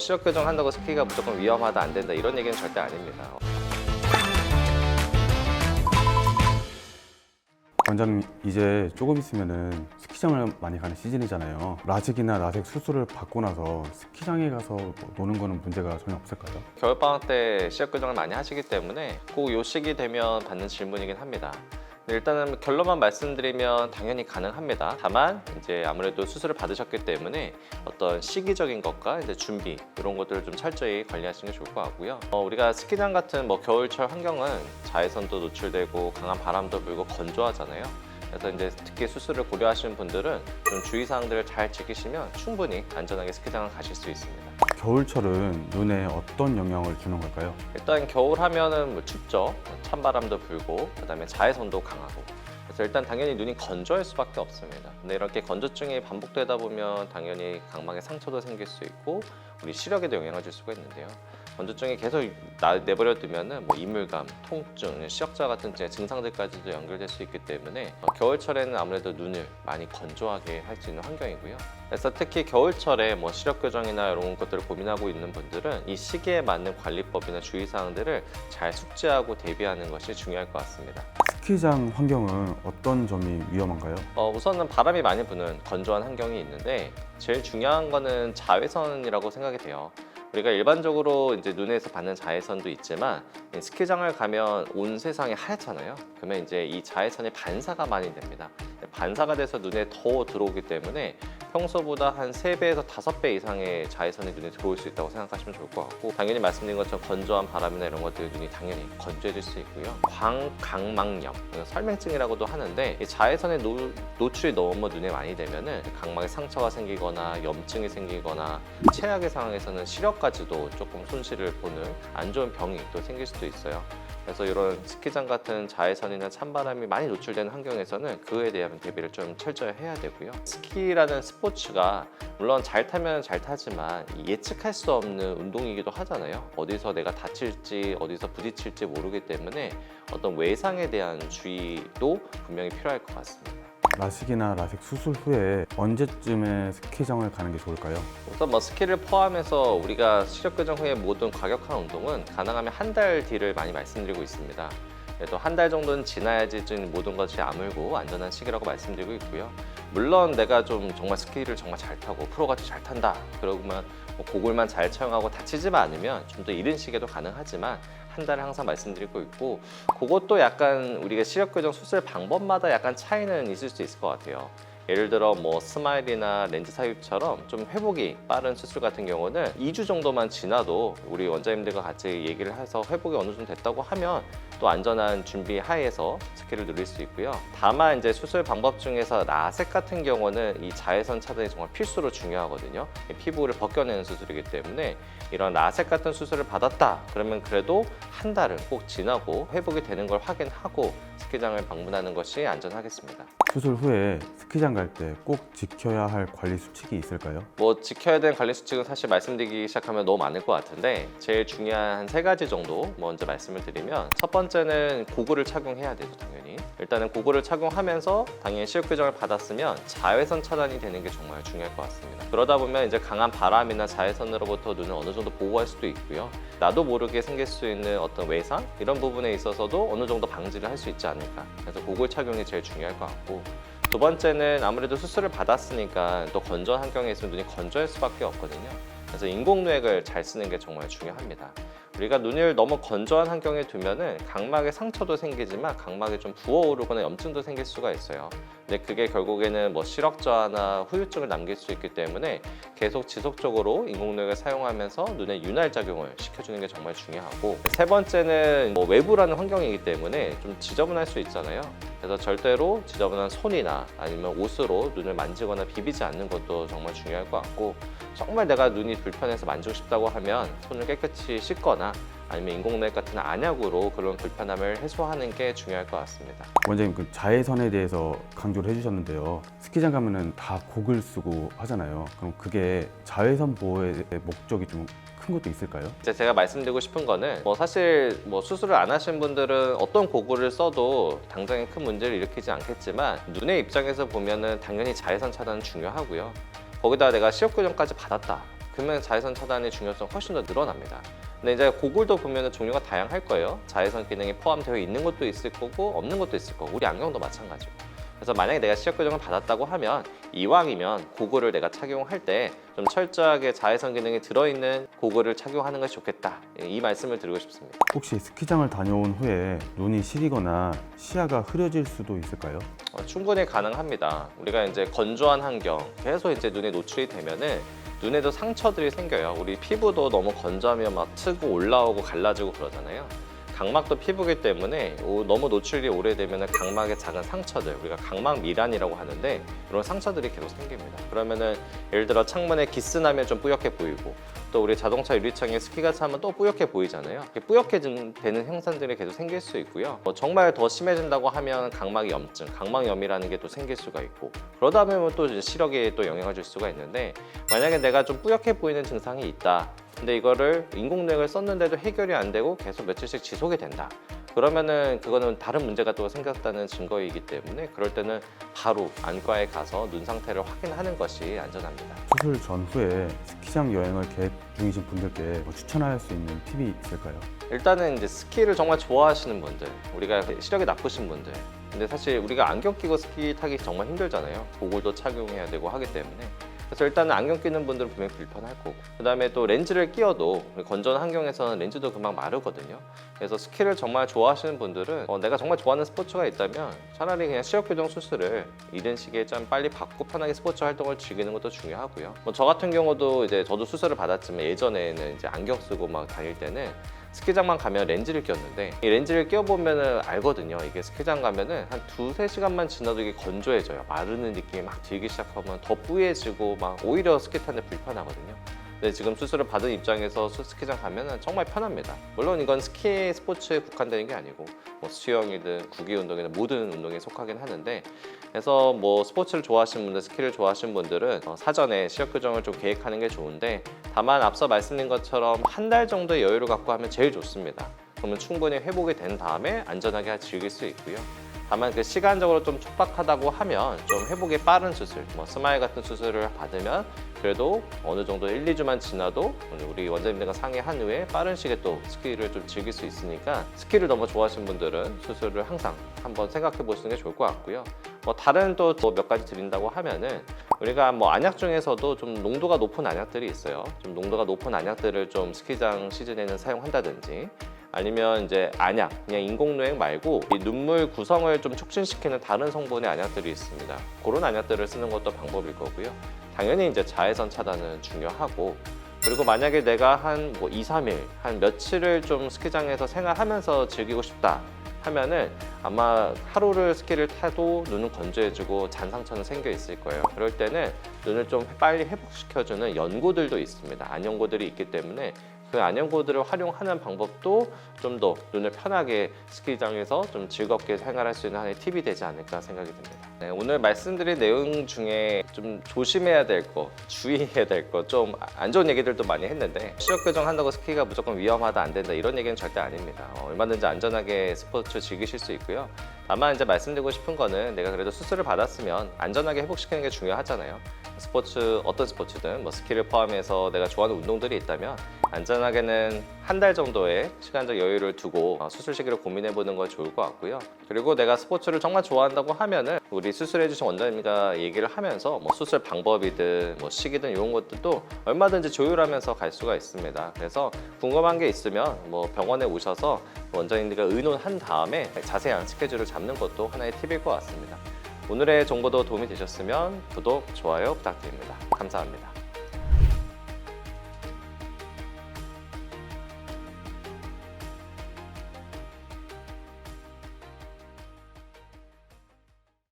시력 교정한다고 스키가 무조건 위험하다, 안 된다 이런 얘기는 절대 아닙니다. 원장님, 이제 조금 있으면은 스키장을 많이 가는 시즌이잖아요. 라식이나 라섹 수술을 받고 나서 스키장에 가서 뭐 노는 거는 문제가 전혀 없을까요? 겨울방학 때 시력 교정을 많이 하시기 때문에 꼭 요 시기 되면 받는 질문이긴 합니다. 일단은 결론만 말씀드리면 당연히 가능합니다. 다만 이제 아무래도 수술을 받으셨기 때문에 어떤 시기적인 것과 이제 준비 이런 것들을 좀 철저히 관리하시는 게 좋을 것 같고요. 우리가 스키장 같은 뭐 겨울철 환경은 자외선도 노출되고 강한 바람도 불고 건조하잖아요. 그래서 이제 특히 수술을 고려하시는 분들은 좀 주의사항들을 잘 지키시면 충분히 안전하게 스키장을 가실 수 있습니다. 겨울철은 눈에 어떤 영향을 주는 걸까요? 일단 겨울 하면은 뭐 춥죠. 찬바람도 불고 그다음에 자외선도 강하고. 그래서 일단 당연히 눈이 건조할 수밖에 없습니다. 근데 이렇게 건조증이 반복되다 보면 당연히 각막에 상처도 생길 수 있고 우리 시력에도 영향을 줄 수가 있는데요. 건조증이 계속 내버려 두면은 뭐 이물감, 통증, 시력자 같은 증상들까지도 연결될 수 있기 때문에 겨울철에는 아무래도 눈을 많이 건조하게 할 수 있는 환경이고요. 그래서 특히 겨울철에 뭐 시력 교정이나 이런 것들을 고민하고 있는 분들은 이 시기에 맞는 관리법이나 주의사항들을 잘 숙지하고 대비하는 것이 중요할 것 같습니다. 스키장 환경은 어떤 점이 위험한가요? 우선은 바람이 많이 부는 건조한 환경이 있는데 제일 중요한 거는 자외선이라고 생각이 돼요. 우리가 일반적으로 이제 눈에서 받는 자외선도 있지만 스키장을 가면 온 세상이 하얗잖아요. 그러면 이제 이 자외선이 반사가 많이 됩니다. 반사가 돼서 눈에 더 들어오기 때문에 평소보다 한 3배에서 5배 이상의 자외선이 눈에 들어올 수 있다고 생각하시면 좋을 것 같고 당연히 말씀드린 것처럼 건조한 바람이나 이런 것들 눈이 당연히 건조해질 수 있고요. 광각막염, 설맹증이라고도 하는데 이 자외선의 노출이 너무 눈에 많이 되면은 각막에 상처가 생기거나 염증이 생기거나 최악의 상황에서는 시력까지도 조금 손실을 보는 안 좋은 병이 또 생길 수도 있어요. 그래서 이런 스키장 같은 자외선이나 찬바람이 많이 노출되는 환경에서는 그에 대한 대비를 좀 철저히 해야 되고요. 스키라는 스포츠가 물론 잘 타면 잘 타지만 예측할 수 없는 운동이기도 하잖아요. 어디서 내가 다칠지 어디서 부딪힐지 모르기 때문에 어떤 외상에 대한 주의도 분명히 필요할 것 같습니다. 라식이나 라섹 수술 후에 언제쯤에 스키장을 가는 게 좋을까요? 우선 뭐 스키를 포함해서 우리가 시력 교정 후에 모든 과격한 운동은 가능하면 한 달 뒤를 많이 말씀드리고 있습니다. 그래도 한 달 정도는 지나야지 좀 모든 것이 아물고 안전한 시기라고 말씀드리고 있고요. 물론 내가 좀 정말 스키를 정말 잘 타고 프로같이 잘 탄다 그러면 뭐 고글만 잘 착용하고 다치지만 않으면 좀 더 이른 시기도 가능하지만 한 달을 항상 말씀드리고 있고 그것도 약간 우리가 시력 교정 수술 방법마다 약간 차이는 있을 수 있을 것 같아요. 예를 들어 뭐 스마일이나 렌즈 삽입처럼 좀 회복이 빠른 수술 같은 경우는 2주 정도만 지나도 우리 원장님들과 같이 얘기를 해서 회복이 어느 정도 됐다고 하면 또 안전한 준비 하에서 스키를 누릴 수 있고요. 다만 이제 수술 방법 중에서 라섹 같은 경우는 이 자외선 차단이 정말 필수로 중요하거든요. 피부를 벗겨내는 수술이기 때문에 이런 라섹 같은 수술을 받았다 그러면 그래도 한 달은 꼭 지나고 회복이 되는 걸 확인하고 스키장을 방문하는 것이 안전하겠습니다. 수술 후에 스키장 갈 때 꼭 지켜야 할 관리 수칙이 있을까요? 뭐 지켜야 되는 관리 수칙은 사실 말씀드리기 시작하면 너무 많을 것 같은데 제일 중요한 3가지 정도 먼저 말씀을 드리면 첫 번째는 고글을 착용해야 되죠. 당연히 일단은 고글을 착용하면서 당연히 시력 교정을 받았으면 자외선 차단이 되는 게 정말 중요할 것 같습니다. 그러다 보면 이제 강한 바람이나 자외선으로부터 눈을 어느 정도 보호할 수도 있고요. 나도 모르게 생길 수 있는 어떤 외상 이런 부분에 있어서도 어느 정도 방지를 할 수 있지 않을까. 그래서 고글 착용이 제일 중요할 것 같고 두 번째는 아무래도 수술을 받았으니까 또 건조한 환경에 있으면 눈이 건조할 수밖에 없거든요. 그래서 인공누액을 잘 쓰는 게 정말 중요합니다. 우리가 눈을 너무 건조한 환경에 두면은 각막에 상처도 생기지만 각막에 좀 부어오르거나 염증도 생길 수가 있어요. 근데 그게 결국에는 뭐 시력 저하나 후유증을 남길 수 있기 때문에 계속 지속적으로 인공누액을 사용하면서 눈에 윤활 작용을 시켜주는 게 정말 중요하고 세 번째는 뭐 외부라는 환경이기 때문에 좀 지저분할 수 있잖아요. 그래서 절대로 지저분한 손이나 아니면 옷으로 눈을 만지거나 비비지 않는 것도 정말 중요할 것 같고 정말 내가 눈이 불편해서 만지고 싶다고 하면 손을 깨끗이 씻거나 아니면 인공누액 같은 안약으로 그런 불편함을 해소하는 게 중요할 것 같습니다. 원장님, 그 자외선에 대해서 강조를 해주셨는데요. 스키장 가면은 다 고글 쓰고 하잖아요. 그럼 그게 자외선 보호의 목적이 좀 큰 것도 있을까요? 이제 제가 말씀드리고 싶은 거는 사실 수술을 안 하신 분들은 어떤 고글을 써도 당장에 큰 문제를 일으키지 않겠지만 눈의 입장에서 보면은 당연히 자외선 차단은 중요하고요. 거기다 내가 시력 교정까지 받았다. 그러면 자외선 차단의 중요성이 훨씬 더 늘어납니다. 근데 이제 고글도 보면은 종류가 다양할 거예요. 자외선 기능이 포함되어 있는 것도 있을 거고 없는 것도 있을 거고, 우리 안경도 마찬가지고. 그래서 만약에 내가 시력 교정을 받았다고 하면 이왕이면 고글을 내가 착용할 때 좀 철저하게 자외선 기능이 들어있는 고글을 착용하는 것이 좋겠다, 이 말씀을 드리고 싶습니다. 혹시 스키장을 다녀온 후에 눈이 시리거나 시야가 흐려질 수도 있을까요? 충분히 가능합니다. 우리가 이제 건조한 환경, 계속 이제 눈에 노출이 되면은 눈에도 상처들이 생겨요. 우리 피부도 너무 건조하면 막 트고 올라오고 갈라지고 그러잖아요. 각막도 피부기 때문에 너무 노출이 오래되면 각막에 작은 상처들, 우리가 각막 미란이라고 하는데, 이런 상처들이 계속 생깁니다. 그러면은 예를 들어 창문에 기스 나면 좀 뿌옇게 보이고, 또 우리 자동차 유리창에 스키가 차면 또 뿌옇게 보이잖아요. 이렇게 뿌옇게 되는 형상들이 계속 생길 수 있고요. 정말 더 심해진다고 하면 각막 염증, 각막염이라는 게 또 생길 수가 있고, 그러다 보면 또 이제 시력에 또 영향을 줄 수가 있는데, 만약에 내가 좀 뿌옇게 보이는 증상이 있다, 근데 이거를 인공노역을 썼는데도 해결이 안 되고 계속 며칠씩 지속이 된다, 그러면은 그거는 다른 문제가 또 생겼다는 증거이기 때문에, 그럴 때는 바로 안과에 가서 눈 상태를 확인하는 것이 안전합니다. 수술 전후에 스키장 여행을 계획 중이신 분들께 뭐 추천할 수 있는 팁이 있을까요? 일단은 이제 스키를 정말 좋아하시는 분들, 우리가 시력이 나쁘신 분들, 근데 사실 우리가 안경 끼고 스키 타기 정말 힘들잖아요. 고글도 착용해야 되고 하기 때문에. 그래서 일단은 안경 끼는 분들은 분명히 불편할 거고, 그 다음에 또 렌즈를 끼워도 건조한 환경에서는 렌즈도 금방 마르거든요. 그래서 스키를 정말 좋아하시는 분들은 내가 정말 좋아하는 스포츠가 있다면 차라리 그냥 시력 교정 수술을 이른 시기에 좀 빨리 받고 편하게 스포츠 활동을 즐기는 것도 중요하고요. 저 같은 경우도 이제 저도 수술을 받았지만 예전에는 이제 안경 쓰고 막 다닐 때는 스키장만 가면 렌즈를 꼈는데, 이 렌즈를 껴보면 알거든요. 이게 스키장 가면은 한 2~3시간만 지나도 이게 건조해져요. 마르는 느낌이 막 들기 시작하면 더 뿌얘지고 막 오히려 스키 타는데 불편하거든요. 근데 지금 수술을 받은 입장에서 스키장 가면은 정말 편합니다. 물론 이건 스키 스포츠에 국한되는 게 아니고 뭐 수영이든 구기 운동이든 모든 운동에 속하긴 하는데, 그래서 뭐 스포츠를 좋아하시는 분들, 스키를 좋아하시는 분들은 사전에 시력 교정을 좀 계획하는 게 좋은데, 다만 앞서 말씀드린 것처럼 한 달 정도의 여유를 갖고 하면 제일 좋습니다. 그러면 충분히 회복이 된 다음에 안전하게 즐길 수 있고요. 다만 그 시간적으로 좀 촉박하다고 하면 좀 회복이 빠른 수술, 뭐 스마일 같은 수술을 받으면 그래도 어느 정도 1~2주만 지나도 우리 원장님들과 상의한 후에 빠른 시기에 또 스키를 좀 즐길 수 있으니까, 스키를 너무 좋아하시는 분들은 수술을 항상 한번 생각해 보시는 게 좋을 것 같고요. 뭐 다른 또 몇 가지 드린다고 하면은, 우리가 뭐 안약 중에서도 좀 농도가 높은 안약들이 있어요. 좀 농도가 높은 안약들을 좀 스키장 시즌에는 사용한다든지, 아니면 이제 안약, 그냥 인공노획 말고 이 눈물 구성을 좀 촉진시키는 다른 성분의 안약들이 있습니다. 그런 안약들을 쓰는 것도 방법일 거고요. 당연히 이제 자외선 차단은 중요하고, 그리고 만약에 내가 한 뭐 2~3일, 한 며칠을 좀 스키장에서 생활하면서 즐기고 싶다 하면은 아마 하루를 스키를 타도 눈은 건조해지고 잔 상처는 생겨 있을 거예요. 그럴 때는 눈을 좀 빨리 회복시켜주는 연고들도 있습니다. 안연고들이 있기 때문에 그 안연고들을 활용하는 방법도 좀 더 눈을 편하게 스키장에서 좀 즐겁게 생활할 수 있는 하나의 팁이 되지 않을까 생각이 듭니다. 네, 오늘 말씀드린 내용 중에 좀 조심해야 될 거, 주의해야 될 거, 좀 안 좋은 얘기들도 많이 했는데, 시력 교정 한다고 스키가 무조건 위험하다, 안 된다, 이런 얘기는 절대 아닙니다. 얼마든지 안전하게 스포츠 즐기실 수 있고요. 다만 이제 말씀드리고 싶은 거는, 내가 그래도 수술을 받았으면 안전하게 회복시키는 게 중요하잖아요. 스포츠, 어떤 스포츠든 뭐 스키를 포함해서 내가 좋아하는 운동들이 있다면 안전하게는 한 달 정도의 시간적 여유를 두고 수술 시기를 고민해 보는 거 좋을 것 같고요. 그리고 내가 스포츠를 정말 좋아한다고 하면은 우리 수술해 주신 원장님과 얘기를 하면서 뭐 수술 방법이든 뭐 시기든 이런 것들도 얼마든지 조율하면서 갈 수가 있습니다. 그래서 궁금한 게 있으면 뭐 병원에 오셔서 원장님들과 의논한 다음에 자세한 스케줄을 잡는 것도 하나의 팁일 것 같습니다. 오늘의 정보도 도움이 되셨으면 구독, 좋아요 부탁드립니다. 감사합니다.